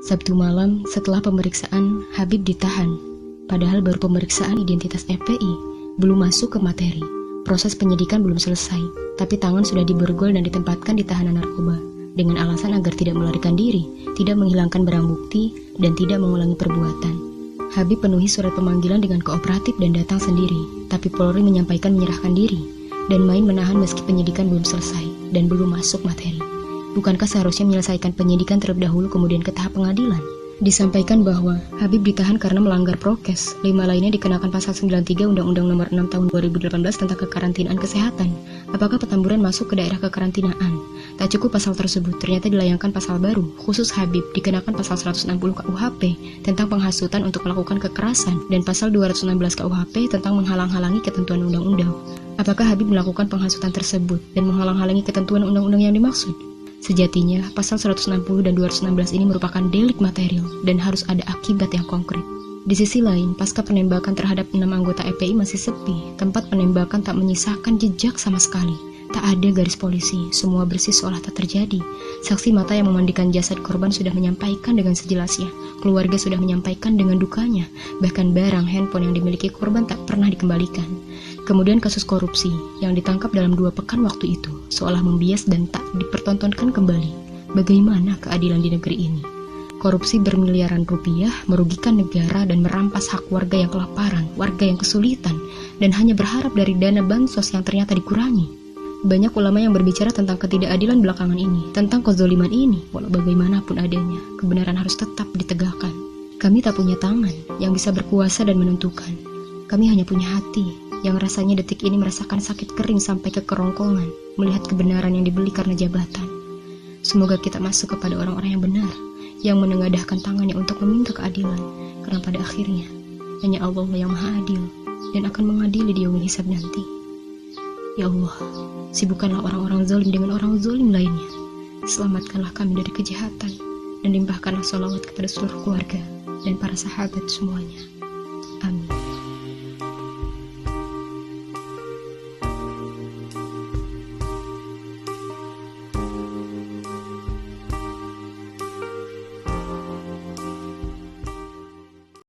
Sabtu malam setelah pemeriksaan, Habib ditahan. Padahal baru pemeriksaan identitas FPI, belum masuk ke materi. Proses penyidikan belum selesai, tapi tangan sudah diborgol dan ditempatkan di tahanan narkoba dengan alasan agar tidak melarikan diri, tidak menghilangkan barang bukti, dan tidak mengulangi perbuatan. Habib penuhi surat pemanggilan dengan kooperatif dan datang sendiri, tapi Polri menyampaikan menyerahkan diri dan main menahan meski penyidikan belum selesai dan belum masuk materi. Bukankah seharusnya menyelesaikan penyidikan terlebih dahulu kemudian ke tahap pengadilan? Disampaikan bahwa Habib ditahan karena melanggar prokes. 5 lainnya dikenakan pasal 93 Undang-Undang Nomor 6 Tahun 2018 tentang kekarantinaan kesehatan. Apakah Petamburan masuk ke daerah kekarantinaan? Tak cukup pasal tersebut, ternyata dilayangkan pasal baru, khusus Habib dikenakan pasal 160 KUHP tentang penghasutan untuk melakukan kekerasan dan pasal 216 KUHP tentang menghalang-halangi ketentuan undang-undang. Apakah Habib melakukan penghasutan tersebut dan menghalang-halangi ketentuan undang-undang yang dimaksud? Sejatinya, pasal 160 dan 216 ini merupakan delik material dan harus ada akibat yang konkret. Di sisi lain, pasca penembakan terhadap 6 anggota FPI masih sepi, tempat penembakan tak menyisakan jejak sama sekali. Tak ada garis polisi, semua bersih seolah tak terjadi. Saksi mata yang memandikan jasad korban sudah menyampaikan dengan sejelasnya. Keluarga sudah menyampaikan dengan dukanya. Bahkan barang handphone yang dimiliki korban tak pernah dikembalikan. Kemudian kasus korupsi yang ditangkap dalam 2 pekan waktu itu, seolah membias dan tak dipertontonkan kembali. Bagaimana keadilan di negeri ini? Korupsi bermiliaran rupiah merugikan negara dan merampas hak warga yang kelaparan, warga yang kesulitan, dan hanya berharap dari dana bansos yang ternyata dikurangi. Banyak ulama yang berbicara tentang ketidakadilan belakangan ini, tentang kezoliman ini, walau bagaimanapun adanya, kebenaran harus tetap ditegakkan. Kami tak punya tangan yang bisa berkuasa dan menentukan. Kami hanya punya hati yang rasanya detik ini merasakan sakit kering sampai ke kerongkongan, melihat kebenaran yang dibeli karena jabatan. Semoga kita masuk kepada orang-orang yang benar, yang menengadahkan tangannya untuk meminta keadilan, karena pada akhirnya hanya Allah yang maha adil dan akan mengadili di yaumul hisab nanti. Ya Allah, sibukkanlah orang-orang zalim dengan orang zalim lainnya. Selamatkanlah kami dari kejahatan dan limpahkanlah sholawat kepada seluruh keluarga dan para sahabat semuanya. Amin.